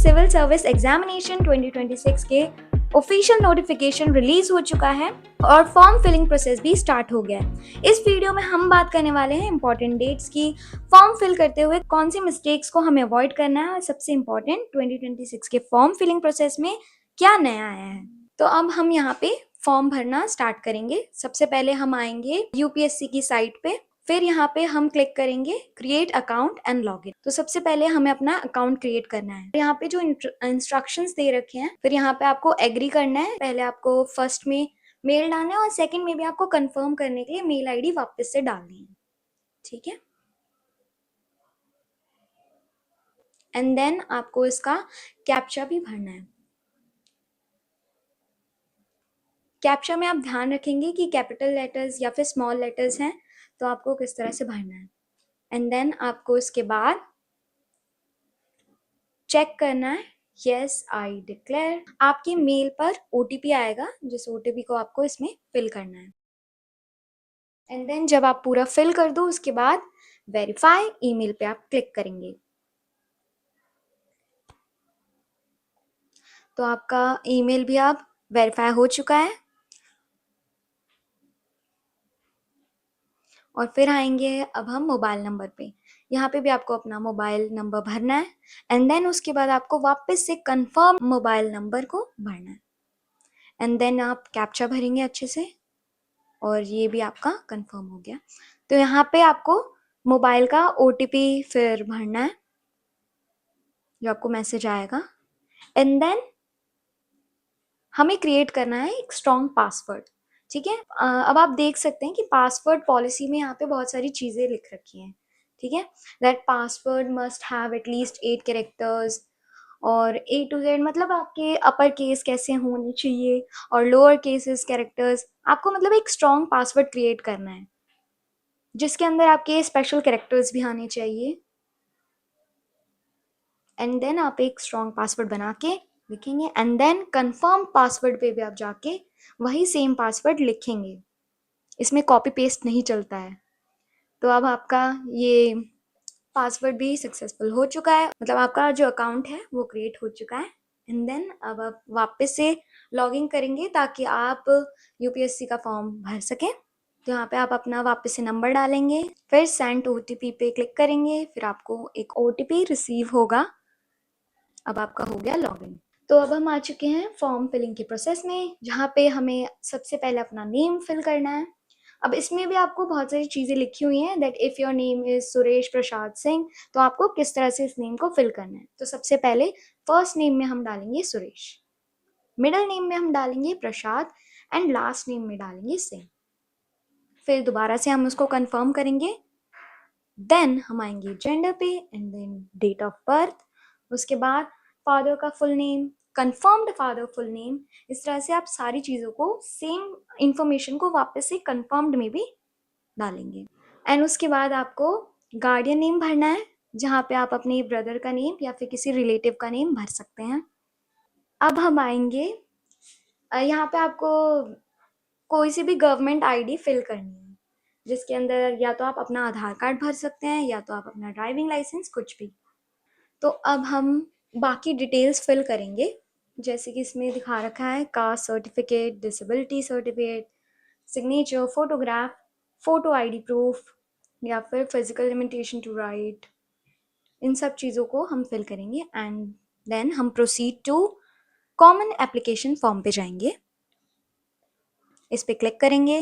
Civil service examination 2026 के official notification release हो चुका है और फॉर्म फिलिंग प्रोसेस भी स्टार्ट हो गया है। इस वीडियो में हम बात करने वाले हैं इंपॉर्टेंट डेट्स की, फॉर्म फिल करते हुए कौन सी मिस्टेक्स को हमें अवॉइड करना है और सबसे इम्पोर्टेंट 2026 के फॉर्म फिलिंग प्रोसेस में क्या नया आया है। तो अब हम यहाँ पे फॉर्म भरना स्टार्ट करेंगे। सबसे पहले हम आएंगे यूपीएससी की साइट पे, फिर यहाँ पे हम क्लिक करेंगे क्रिएट अकाउंट एंड लॉगिन। तो सबसे पहले हमें अपना अकाउंट क्रिएट करना है। यहाँ पे जो इंस्ट्रक्शंस दे रखे हैं, फिर यहाँ पे आपको एग्री करना है। पहले आपको फर्स्ट में मेल डालना है और सेकंड में भी आपको कंफर्म करने के लिए मेल आईडी वापस से डालनी है, ठीक है। एंड देन आपको इसका कैप्चा भी भरना है। कैप्चा में आप ध्यान रखेंगे कि कैपिटल लेटर्स या फिर स्मॉल लेटर्स हैं, तो आपको किस तरह से भरना है। एंड देन आपको इसके बाद चेक करना है यस आई डिक्लेयर। आपके मेल पर ओटीपी आएगा, जिस ओटीपी को आपको इसमें फिल करना है। एंड देन जब आप पूरा फिल कर दो, उसके बाद वेरीफाई ईमेल पे आप क्लिक करेंगे। तो आपका ईमेल भी अब वेरीफाई हो चुका है। और फिर आएंगे अब हम मोबाइल नंबर पे। यहाँ पे भी आपको अपना मोबाइल नंबर भरना है। एंड देन उसके बाद आपको वापस से कंफर्म मोबाइल नंबर को भरना है। एंड देन आप कैप्चा भरेंगे अच्छे से और ये भी आपका कंफर्म हो गया। तो यहाँ पे आपको मोबाइल का ओटीपी फिर भरना है, जो आपको मैसेज आएगा। एंड देन हमें क्रिएट करना है एक स्ट्रॉन्ग पासवर्ड, ठीक है। अब आप देख सकते हैं कि पासवर्ड पॉलिसी में यहाँ पे बहुत सारी चीज़ें लिख रखी हैं, ठीक है। That password must have at least 8 characters और A to Z, मतलब आपके अपर केस कैसे होने चाहिए और लोअर केसेस कैरेक्टर्स। आपको मतलब एक स्ट्रॉन्ग पासवर्ड क्रिएट करना है जिसके अंदर आपके स्पेशल कैरेक्टर्स भी आने चाहिए। एंड देन आप एक स्ट्रॉन्ग पासवर्ड बना के लिखेंगे। एंड देन कंफर्म पासवर्ड पे भी आप जाके वही सेम पासवर्ड लिखेंगे। इसमें कॉपी पेस्ट नहीं चलता है। तो अब आपका ये पासवर्ड भी सक्सेसफुल हो चुका है, मतलब आपका जो अकाउंट है वो क्रिएट हो चुका है। एंड देन अब आप वापस से लॉगिन करेंगे ताकि आप यूपीएससी का फॉर्म भर सकें। तो यहाँ पे आप अपना वापस से नंबर डालेंगे, फिर सेंड ओटीपी पे क्लिक करेंगे, फिर आपको एक ओटीपी रिसीव होगा। अब आपका हो गया लॉगिन। तो अब हम आ चुके हैं फॉर्म फिलिंग के प्रोसेस में, जहाँ पे हमें सबसे पहले अपना नेम फिल करना है। अब इसमें भी आपको बहुत सारी चीज़ें लिखी हुई हैं that if your name is Suresh Prasad Singh, तो आपको किस तरह से इस नेम को फिल करना है। तो सबसे पहले फर्स्ट नेम में हम डालेंगे सुरेश, मिडिल नेम में हम डालेंगे प्रसाद एंड लास्ट नेम में डालेंगे सिंह। फिर दोबारा से हम उसको कंफर्म करेंगे। देन हम आएंगे जेंडर पे and then date of birth. उसके बाद फादर का full name, confirmed father full name. इस तरह से आप सारी चीज़ों को, सेम इंफॉर्मेशन को वापस से कंफर्म्ड में भी डालेंगे। एंड उसके बाद आपको गार्डियन नेम भरना है, जहाँ पे आप अपने ब्रदर का नेम या फिर किसी रिलेटिव का नेम भर सकते हैं। अब हम आएंगे, यहाँ पे आपको कोई सी भी गवर्नमेंट आईडी फिल करनी है, जिसके अंदर या तो आप अपना आधार कार्ड भर सकते हैं या तो आप अपना ड्राइविंग लाइसेंस, कुछ भी। तो अब हम बाकी डिटेल्स फिल करेंगे, जैसे कि इसमें दिखा रखा है caste certificate, disability certificate, signature, photograph, photo ID proof या फिर फिजिकल लिमिटेशन टू राइट। इन सब चीज़ों को हम फिल करेंगे। एंड देन हम proceed to common application form पे जाएंगे, इस पे क्लिक करेंगे,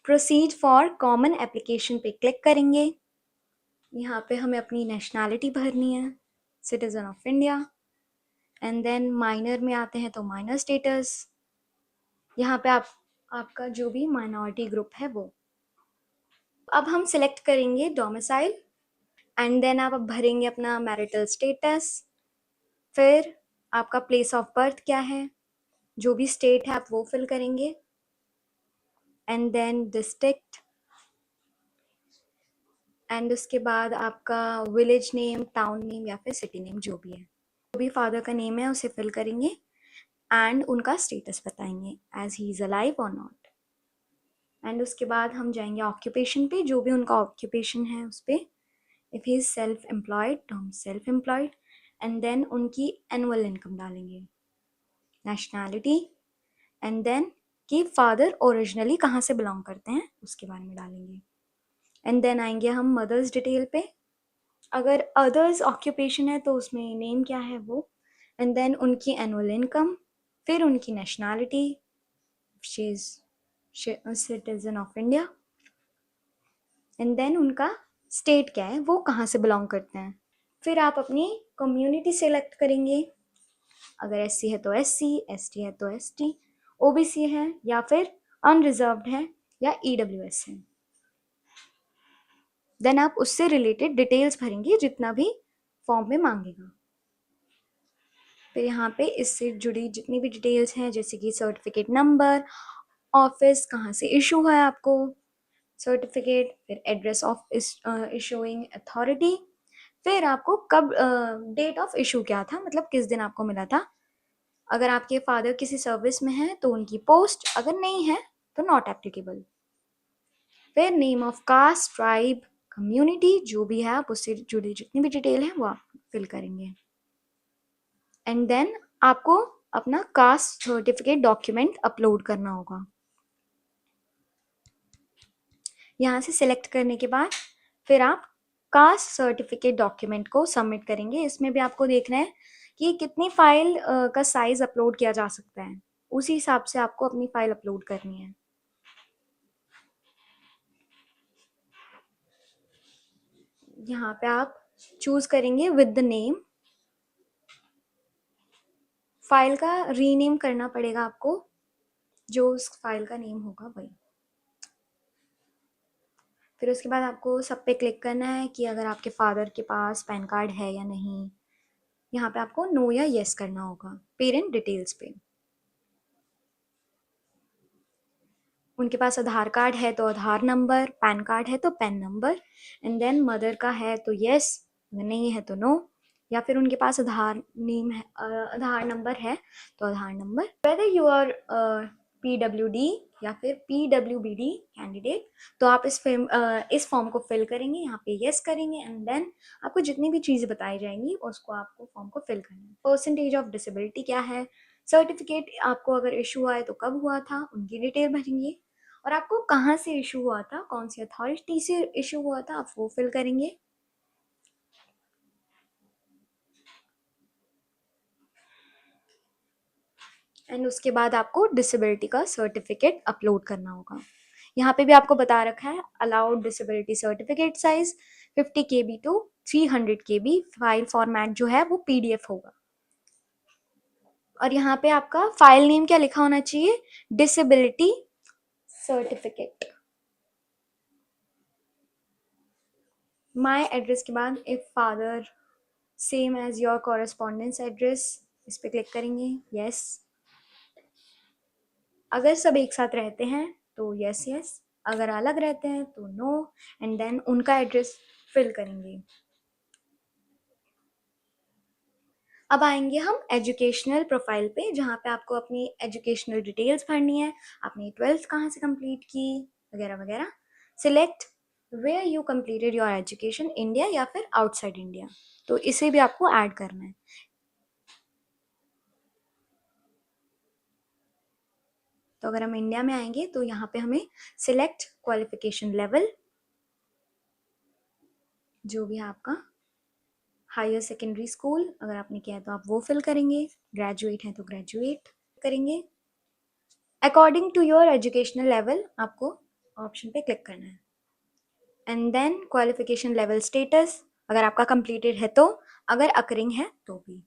प्रोसीड फॉर कॉमन एप्लीकेशन पे क्लिक करेंगे। यहाँ पे हमें अपनी नेशनैलिटी भरनी है, citizen of India. And then minor में आते हैं तो माइनर स्टेटस, यहाँ पे आपका जो भी माइनॉरिटी ग्रुप है वो। अब हम सिलेक्ट करेंगे डोमिसाइल एंड देन आप भरेंगे अपना मैरिटल स्टेटस। फिर आपका प्लेस ऑफ बर्थ क्या है, जो भी स्टेट है आप वो फिल करेंगे। एंड देन डिस्ट्रिक्ट, एंड उसके बाद आपका विलेज नेम, टाउन नेम या फिर सिटी नेम, जो भी है, जो भी फादर का नेम है उसे फिल करेंगे एंड उनका स्टेटस बताएंगे एज ही इज़ अलाइव और नॉट। एंड उसके बाद हम जाएंगे ऑक्यूपेशन पे, जो भी उनका ऑक्यूपेशन है उस पर। If he is self employed तो हम सेल्फ एम्प्लॉयड, एंड देन उनकी एनुअल इनकम डालेंगे, नेशनैलिटी, एंड देन कि फादर ओरिजिनली कहाँ से बिलोंग करते हैं उसके बारे में डालेंगे। एंड देन आएंगे हम मदर्स डिटेल पे। अगर अदर्स ऑक्यूपेशन है तो उसमें नेम क्या है वो, एंड देन उनकी एनुअल इनकम, फिर उनकी nationality, she is citizen of India, and then उनका स्टेट क्या है, वो कहाँ से बिलोंग करते हैं। फिर आप अपनी कम्युनिटी सेलेक्ट करेंगे, अगर एससी है तो एससी, एसटी है तो एसटी, ओबीसी है या फिर अनरिजर्व्ड है या ईडब्ल्यूएस है। देन आप उससे रिलेटेड डिटेल्स भरेंगे जितना भी फॉर्म में मांगेगा। फिर यहाँ पे इससे जुड़ी जितनी भी डिटेल्स हैं, जैसे कि सर्टिफिकेट नंबर, ऑफिस कहाँ से इशू है आपको सर्टिफिकेट, फिर एड्रेस ऑफ इशूइंग अथॉरिटी, फिर आपको कब डेट ऑफ इशू क्या था, मतलब किस दिन आपको मिला था। अगर आपके फादर किसी सर्विस में हैं तो उनकी पोस्ट, अगर नहीं है तो नॉट एप्लीकेबल। फिर name of caste, tribe, community जो भी है आप उससे जुड़ी जितनी भी डिटेल है वो आप फिल करेंगे। एंड देन आपको अपना कास्ट सर्टिफिकेट डॉक्यूमेंट अपलोड करना होगा। यहाँ से सिलेक्ट करने के बाद फिर आप कास्ट सर्टिफिकेट डॉक्यूमेंट को सबमिट करेंगे। इसमें भी आपको देखना है कि कितनी फाइल का साइज अपलोड किया जा सकता है, उसी हिसाब से आपको अपनी फाइल अपलोड करनी है। यहाँ पे आप चूज करेंगे विद द नेम, फाइल का रीनेम करना पड़ेगा आपको, जो उस फाइल का नेम होगा वही। फिर उसके बाद आपको सब पे क्लिक करना है कि अगर आपके फादर के पास पैन कार्ड है या नहीं। यहाँ पे आपको नो या येस करना होगा। पेरेंट डिटेल्स पे उनके पास आधार कार्ड है तो आधार नंबर, पैन कार्ड है तो PAN number, and then mother का है तो येस, अगर नहीं है तो नो, या फिर उनके पास आधार नेम है, आधार नंबर है तो Aadhaar number. Whether you are PWD या फिर पीडब्ल्यूबीडी कैंडिडेट, तो आप इस फॉर्म को फिल करेंगे, यहाँ पे येस करेंगे, एंड देन आपको जितनी भी चीज़ें बताई जाएंगी उसको आपको फॉर्म को फिल करना है। परसेंटेज ऑफ डिसेबिलिटी क्या है, सर्टिफिकेट आपको अगर इशू आए तो कब हुआ था उनकी डिटेल भरेंगे, और आपको कहाँ से इशू हुआ था, कौन सी अथॉरिटी से इशू हुआ था, आप वो फिल करेंगे। एंड उसके बाद आपको डिसेबिलिटी का सर्टिफिकेट अपलोड करना होगा। यहाँ पे भी आपको बता रखा है allowed disability certificate size 50 KB to 300 KB, file format जो है वो PDF होगा। और यहाँ पे आपका फाइल नेम क्या लिखा होना चाहिए, डिसेबिलिटी सर्टिफिकेट। माई एड्रेस के बाद if father same as your correspondence address, इस पर क्लिक करेंगे, यस। अगर सब एक साथ रहते हैं तो यस यस, अगर अलग रहते हैं तो नो, एंड देन उनका एड्रेस फिल करेंगे। अब आएंगे हम एजुकेशनल प्रोफाइल पे, जहाँ पे आपको अपनी एजुकेशनल डिटेल्स भरनी है, आपने 12th कहाँ से कंप्लीट की वगैरह वगैरह। Select where you completed your education, India या फिर आउटसाइड इंडिया, तो इसे भी आपको ऐड करना है। तो अगर हम इंडिया में आएंगे तो यहाँ पे हमें सिलेक्ट क्वालिफिकेशन लेवल, जो भी है आपका, हायर सेकेंडरी स्कूल अगर आपने किया है तो आप वो फिल करेंगे, ग्रेजुएट है तो ग्रेजुएट करेंगे। According to your educational level आपको ऑप्शन पे क्लिक करना है। And then qualification level status, अगर आपका कंप्लीटेड है तो, अगर अकरिंग है तो भी।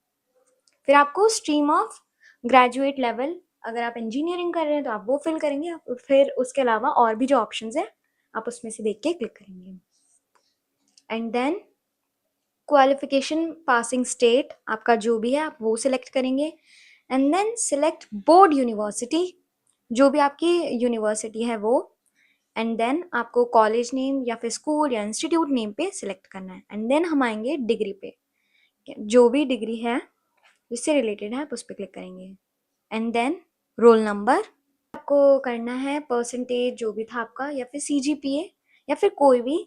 फिर आपको स्ट्रीम ऑफ ग्रेजुएट लेवल, अगर आप इंजीनियरिंग कर रहे हैं तो आप वो फिल करेंगे। फिर उसके अलावा और भी जो ऑप्शंस है आप उसमें से देख के क्लिक करेंगे। And then qualification passing state आपका जो भी है आप वो सिलेक्ट करेंगे। And then select board university, जो भी आपकी यूनिवर्सिटी है वो। एंड देन आपको कॉलेज नेम या फिर स्कूल या इंस्टीट्यूट नेम पे सिलेक्ट करना है। एंड देन हम आएंगे डिग्री पे, जो भी डिग्री है जिससे रिलेटेड है आप उस पर क्लिक करेंगे। एंड देन रोल नंबर आपको करना है, परसेंटेज जो भी था आपका, या फिर CGPA या फिर कोई भी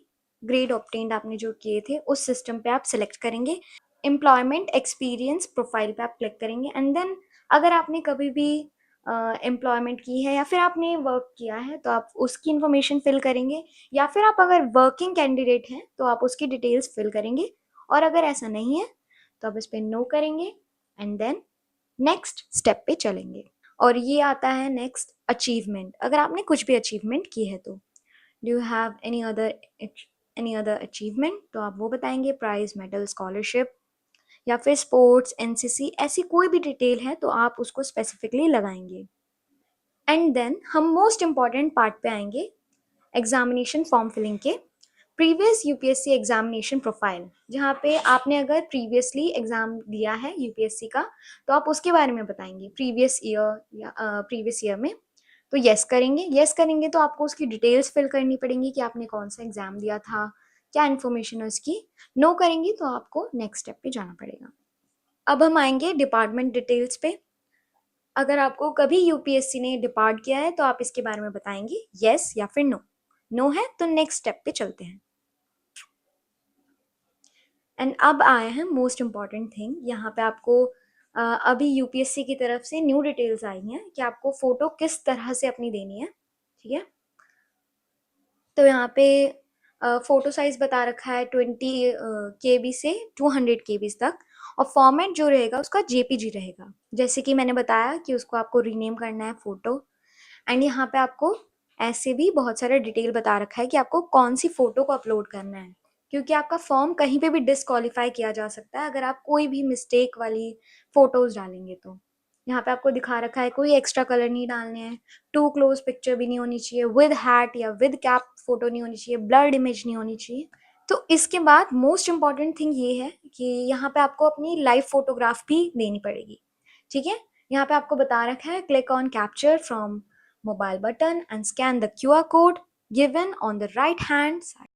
ग्रेड ऑब्टेन्ड आपने जो किए थे उस सिस्टम पे आप सिलेक्ट करेंगे। एम्प्लॉयमेंट एक्सपीरियंस प्रोफाइल पे आप क्लिक करेंगे एंड देन अगर आपने कभी भी एम्प्लॉयमेंट की है या फिर आपने वर्क किया है तो आप उसकी इन्फॉर्मेशन फिल करेंगे, या फिर आप अगर वर्किंग कैंडिडेट हैं तो आप उसकी डिटेल्स फिल करेंगे, और अगर ऐसा नहीं है तो आप इस पर नो करेंगे एंड देन नेक्स्ट स्टेप पे चलेंगे। और ये आता है नेक्स्ट अचीवमेंट। अगर आपने कुछ भी अचीवमेंट की है तो do you have any other achievement, तो आप वो बताएंगे, प्राइज, मेडल, स्कॉलरशिप या फिर स्पोर्ट्स, एनसीसी, ऐसी कोई भी डिटेल है तो आप उसको स्पेसिफिकली लगाएंगे। एंड देन हम मोस्ट इंपॉर्टेंट पार्ट पे आएंगे, एग्जामिनेशन फॉर्म फिलिंग के। प्रीवियस यूपीएससी एग्जामिनेशन प्रोफाइल, जहाँ पे आपने अगर प्रीवियसली एग्जाम दिया है यूपीएससी का तो आप उसके बारे में बताएंगे प्रीवियस ईयर या प्रीवियस ईयर में। तो यस करेंगे, यस करेंगे तो आपको उसकी डिटेल्स फिल करनी पड़ेंगी कि आपने कौन सा एग्जाम दिया था, क्या इन्फॉर्मेशन है उसकी। नो करेंगी तो आपको नेक्स्ट स्टेप पे जाना पड़ेगा। अब हम आएंगे डिपार्टमेंट डिटेल्स पे। अगर आपको कभी यूपीएससी ने डिपार्ट किया है तो आप इसके बारे में बताएंगे यस या फिर नो। नो है तो नेक्स्ट स्टेप पे चलते हैं। एंड अब आए हैं मोस्ट इम्पॉर्टेंट थिंग, यहाँ पे आपको अभी यूपीएससी की तरफ से न्यू डिटेल्स आई हैं कि आपको फोटो किस तरह से अपनी देनी है। ठीक है, तो यहाँ पे फोटो साइज बता रखा है 20 KB से 200 KB तक, और फॉर्मेट जो रहेगा उसका जेपीजी रहेगा, जैसे कि मैंने बताया कि उसको आपको रीनेम करना है फोटो। एंड यहाँ पे आपको ऐसे भी बहुत सारा डिटेल बता रखा है कि आपको कौन सी फोटो को अपलोड करना है, क्योंकि आपका फॉर्म कहीं पे भी डिस्क्वालीफाई किया जा सकता है अगर आप कोई भी मिस्टेक वाली फोटोज डालेंगे। तो यहाँ पे आपको दिखा रखा है कोई एक्स्ट्रा कलर नहीं डालने हैं, टू क्लोज पिक्चर भी नहीं होनी चाहिए, विद हैट या विद कैप फोटो नहीं होनी चाहिए, ब्लर्ड इमेज नहीं होनी चाहिए। तो इसके बाद मोस्ट इम्पॉर्टेंट थिंग ये है कि यहाँ पे आपको अपनी लाइव फोटोग्राफ भी देनी पड़ेगी। ठीक है, यहाँ पे आपको बता रखा है click on capture from mobile button and scan the QR code given on the right hand side.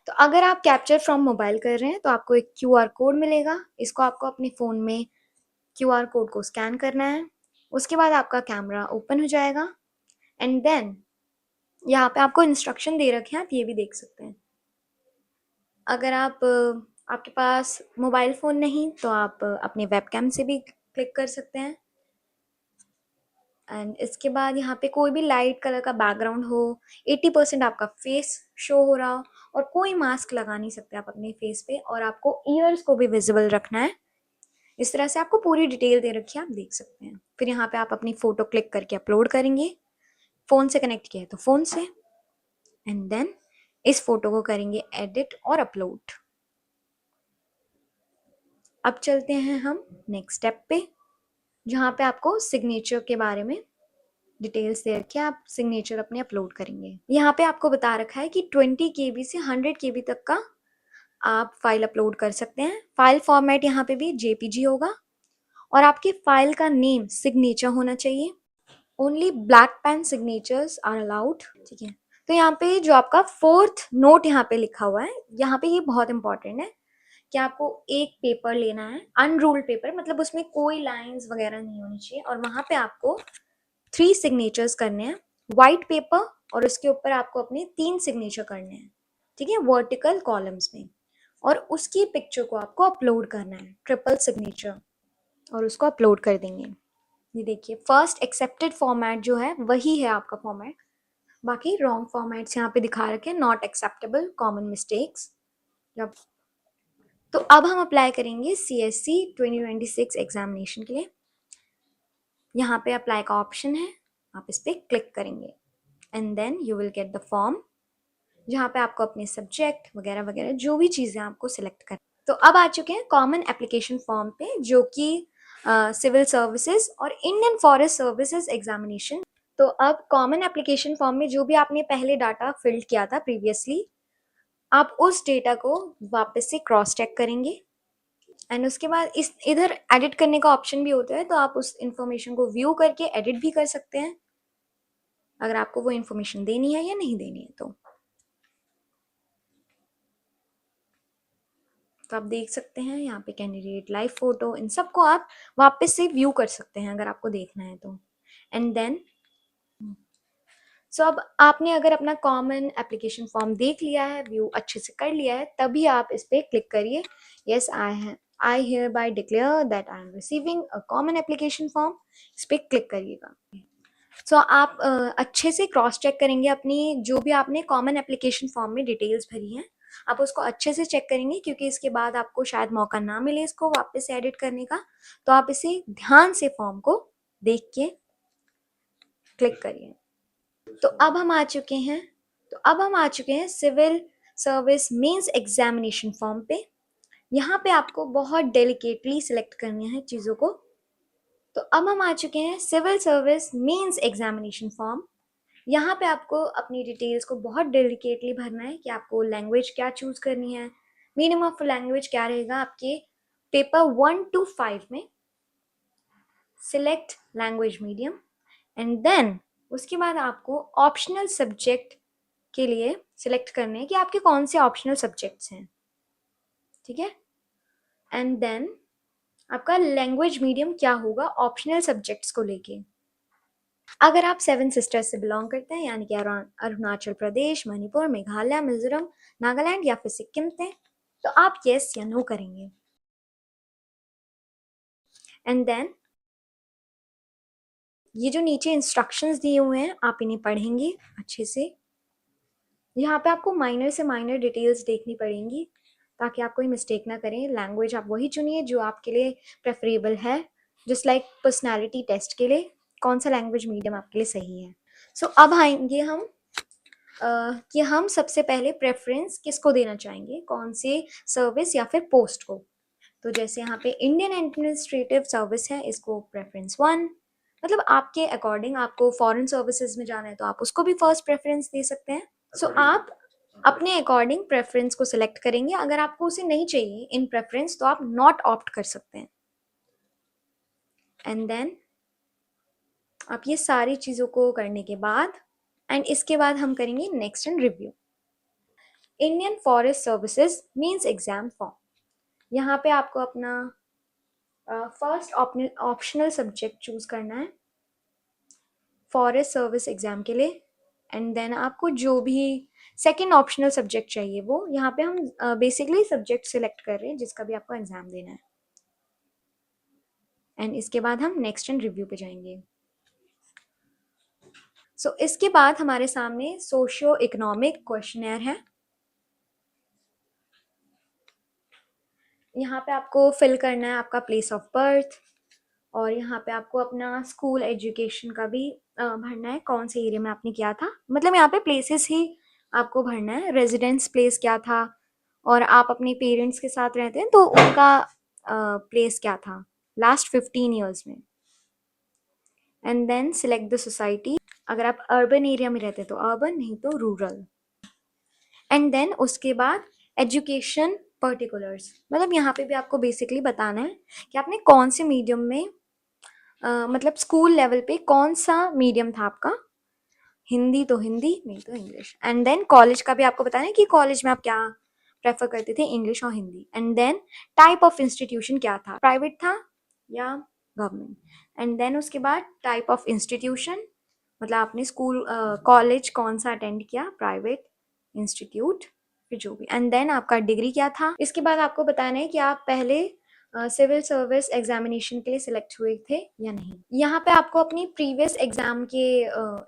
तो अगर आप कैप्चर फ्रॉम मोबाइल कर रहे हैं तो आपको एक QR कोड मिलेगा, इसको आपको अपने फ़ोन में QR कोड को स्कैन करना है। उसके बाद आपका कैमरा ओपन हो जाएगा एंड देन यहाँ पे आपको इंस्ट्रक्शन दे रखे हैं, आप ये भी देख सकते हैं। अगर आप आपके पास मोबाइल फ़ोन नहीं तो आप अपने वेबकैम से भी क्लिक कर सकते हैं। एंड इसके बाद यहाँ पे कोई भी लाइट कलर का बैकग्राउंड हो, 80% आपका फेस शो हो रहा हो, और कोई मास्क लगा नहीं सकते आप अपने फेस पे, और आपको ईयर्स को भी विजिबल रखना है। इस तरह से आपको पूरी डिटेल दे रखी है, आप देख सकते हैं। फिर यहाँ पे आप अपनी फ़ोटो क्लिक करके अपलोड करेंगे, फ़ोन से कनेक्ट किया है तो फ़ोन से, एंड देन इस फोटो को करेंगे एडिट और अपलोड। अब चलते हैं हम नेक्स्ट स्टेप पे, जहाँ पे आपको सिग्नेचर के बारे में डिटेल्स दे रखी है, आप सिग्नेचर अपने अपलोड करेंगे। यहाँ पे आपको बता रखा है कि 20 KB से 100 KB तक का आप फाइल अपलोड कर सकते हैं। फाइल फॉर्मेट यहाँ पे भी जेपीजी होगा, और आपकी फाइल का नेम सिग्नेचर होना चाहिए। Only black pen signatures are allowed. ठीक है, तो यहाँ पे जो आपका फोर्थ नोट यहाँ पे लिखा हुआ है, यहाँ पे ये बहुत इंपॉर्टेंट है कि आपको एक पेपर लेना है, अनरूल्ड पेपर, मतलब उसमें कोई लाइंस वगैरह नहीं होनी चाहिए, और वहां पे आपको 3 सिग्नेचर्स करने हैं वाइट पेपर, और उसके ऊपर आपको अपने 3 सिग्नेचर करने हैं। ठीक है, वर्टिकल कॉलम्स में, और उसकी पिक्चर को आपको अपलोड करना है, ट्रिपल सिग्नेचर, और उसको अपलोड कर देंगे। ये देखिए, फर्स्ट एक्सेप्टेड फॉर्मेट जो है वही है आपका फॉर्मेट, बाकी रॉन्ग फॉर्मेट्स यहाँ पे दिखा रखे हैं, नॉट एक्सेप्टेबल, कॉमन मिस्टेक्स। जब तो अब हम अप्लाई करेंगे CSC 2026 एग्जामिनेशन के लिए। यहाँ पे अप्लाई का ऑप्शन है, आप इस पर क्लिक करेंगे and then you will get the form, जहाँ पे आपको अपने सब्जेक्ट वगैरह वगैरह जो भी चीज़ें आपको सिलेक्ट कर। तो अब आ चुके हैं कॉमन एप्लीकेशन फॉर्म पे, जो कि सिविल सर्विसेज और इंडियन फॉरेस्ट सर्विसेज एग्जामिनेशन। तो अब कॉमन एप्लीकेशन फॉर्म में जो भी आपने पहले डाटा फिल्ड किया था प्रीवियसली, आप उस डेटा को वापस से क्रॉस चेक करेंगे, एंड उसके बाद इस इधर एडिट करने का ऑप्शन भी होता है, तो आप उस इंफॉर्मेशन को व्यू करके एडिट भी कर सकते हैं अगर आपको वो इंफॉर्मेशन देनी है या नहीं देनी है। तो आप देख सकते हैं यहाँ पे कैंडिडेट, लाइव फोटो, इन सबको आप वापस से व्यू कर सकते हैं अगर आपको देखना है तो। एंड देन सो अब आपने अगर अपना कॉमन एप्लीकेशन फॉर्म देख लिया है, व्यू अच्छे से कर लिया है, तभी आप इस पर क्लिक करिए। Yes, I hear bye declare that I am receiving a common application form, इस पर क्लिक करिएगा। सो आप अच्छे से क्रॉस चेक करेंगे अपनी जो भी आपने कॉमन एप्लीकेशन फॉर्म में डिटेल्स भरी हैं, आप उसको अच्छे से चेक करेंगे, क्योंकि इसके बाद आपको शायद मौका ना मिले इसको वापस से एडिट करने का। तो आप इसे ध्यान से फॉर्म को देख के क्लिक करिए। तो अब हम आ चुके हैं civil service mains examination form पे। यहाँ पे आपको बहुत डेलिकेटली सिलेक्ट करनी है चीज़ों को। तो अब हम आ चुके हैं civil service mains examination form. यहाँ पे आपको अपनी डिटेल्स को बहुत डेलिकेटली भरना है कि आपको लैंग्वेज क्या चूज करनी है, मीनिंग ऑफ लैंग्वेज क्या रहेगा आपके पेपर 1 to 5 में। Select language medium and then उसके बाद आपको ऑप्शनल सब्जेक्ट के लिए सिलेक्ट करने हैं कि आपके कौन से ऑप्शनल सब्जेक्ट्स हैं, ठीक है। एंड देन आपका लैंग्वेज मीडियम क्या होगा ऑप्शनल सब्जेक्ट्स को लेके। अगर आप 7 सिस्टर्स से बिलोंग करते हैं, यानी कि अरुणाचल प्रदेश, मणिपुर, मेघालय, मिजोरम, नागालैंड या फिर सिक्किम से, तो आप यस या नो करेंगे। एंड देन ये जो नीचे इंस्ट्रक्शंस दिए हुए हैं आप इन्हें पढ़ेंगे अच्छे से। यहाँ पे आपको माइनर से माइनर डिटेल्स देखनी पड़ेंगी ताकि आप कोई मिस्टेक ना करें। लैंग्वेज आप वही चुनिए जो आपके लिए प्रेफरेबल है, जस्ट लाइक पर्सनालिटी टेस्ट के लिए कौन सा लैंग्वेज मीडियम आपके लिए सही है। सो अब आएंगे हम कि हम सबसे पहले प्रेफरेंस किसको देना चाहेंगे, कौन से सर्विस या फिर पोस्ट को। तो जैसे यहाँ पे इंडियन एडमिनिस्ट्रेटिव सर्विस है, इसको प्रेफरेंस 1, मतलब आपके अकॉर्डिंग आपको फॉरेन सर्विसेज में जाना है तो आप उसको भी फर्स्ट प्रेफरेंस दे सकते हैं। सो आप अपने अकॉर्डिंग प्रेफरेंस को सिलेक्ट करेंगे। अगर आपको उसे नहीं चाहिए इन प्रेफरेंस तो आप नॉट ऑप्ट कर सकते हैं। एंड देन आप ये सारी चीज़ों को करने के बाद एंड इसके बाद हम करेंगे next and review. Indian forest services means exam form. यहाँ पे आपको अपना फर्स्ट ऑप्शनल सब्जेक्ट चूज करना है फॉरेस्ट सर्विस एग्जाम के लिए। एंड देन आपको जो भी सेकंड ऑप्शनल सब्जेक्ट चाहिए वो, यहाँ पे हम बेसिकली सब्जेक्ट सिलेक्ट कर रहे हैं जिसका भी आपको एग्जाम देना है। एंड इसके बाद हम नेक्स्ट एंड रिव्यू पे जाएंगे। सो इसके बाद हमारे सामने सोशियो इकोनॉमिक क्वेश्चनर है। यहाँ पे आपको फिल करना है आपका प्लेस ऑफ बर्थ, और यहाँ पे आपको अपना स्कूल एजुकेशन का भी भरना है, कौन से एरिया में आपने किया था, मतलब यहाँ पे प्लेसेस ही आपको भरना है। रेजिडेंस प्लेस क्या था, और आप अपने पेरेंट्स के साथ रहते हैं तो उनका प्लेस क्या था लास्ट 15 ईयर्स में। And then select the society, अगर आप अर्बन एरिया में रहते हैं तो अर्बन, नहीं तो रूरल। एंड देन उसके बाद एजुकेशन पर्टिकुलर्स, मतलब यहाँ पे भी आपको बेसिकली बताना है कि आपने कौन से मीडियम में मतलब स्कूल लेवल पे कौन सा मीडियम था आपका, हिंदी तो हिंदी, नहीं तो इंग्लिश। एंड देन कॉलेज का भी आपको बताना है कि कॉलेज में आप क्या प्रेफर करते थे, इंग्लिश और Hindi. And then type of institution क्या था, प्राइवेट था या गवर्नमेंट। एंड देन उसके बाद टाइप ऑफ इंस्टीट्यूशन, मतलब आपने स्कूल कॉलेज कौन सा अटेंड किया, प्राइवेट, इंस्टीट्यूट, फिर जो भी। एंड देन आपका डिग्री क्या था। इसके बाद आपको बताना है कि आप पहले सिविल सर्विस एग्जामिनेशन के लिए सिलेक्ट हुए थे या नहीं। यहाँ पे आपको अपनी प्रीवियस एग्जाम के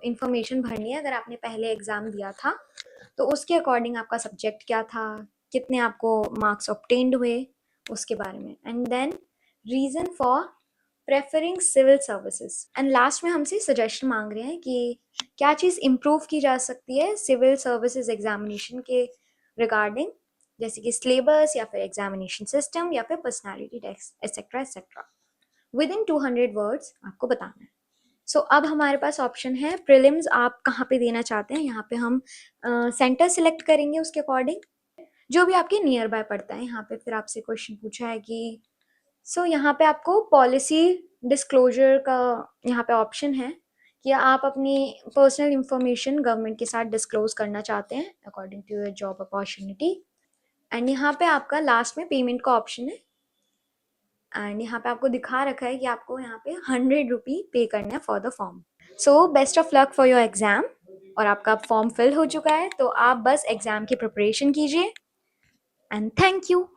इंफॉर्मेशन भरनी है। अगर आपने पहले एग्जाम दिया था तो उसके अकॉर्डिंग आपका सब्जेक्ट क्या था, कितने आपको मार्क्स ऑब्टेन्ड हुए, उसके बारे में। And then reason for preferring civil services. And last में हमसे सजेशन मांग रहे हैं कि क्या चीज़ इम्प्रूव की जा सकती है सिविल सर्विसेज एग्जामिनेशन के रिगार्डिंग, जैसे कि सिलेबस या फिर एग्जामिनेशन सिस्टम या फिर personality test etcetera etcetera. Within 200 words आपको बताना है। सो अब हमारे पास ऑप्शन है प्रीलिम्स, आप कहाँ पे देना चाहते हैं। यहाँ पे हम सेंटर सिलेक्ट करेंगे उसके अकॉर्डिंग, जो भी आपके नियर बाय पड़ता है। यहाँ पे फिर आपसे क्वेश्चन पूछा है कि यहाँ पे आपको पॉलिसी डिस्क्लोजर का यहाँ पे ऑप्शन है कि आप अपनी पर्सनल इंफॉर्मेशन गवर्नमेंट के साथ डिस्क्लोज करना चाहते हैं according to your job opportunity. And यहाँ पे आपका लास्ट में पेमेंट का ऑप्शन है। एंड यहाँ पे आपको दिखा रखा है कि आपको यहाँ पे 100 रुपी पे करना है for the form. So best of luck for your exam. और आपका फॉर्म फिल हो चुका है, तो आप बस एग्ज़ाम की प्रिपरेशन कीजिए एंड थैंक यू।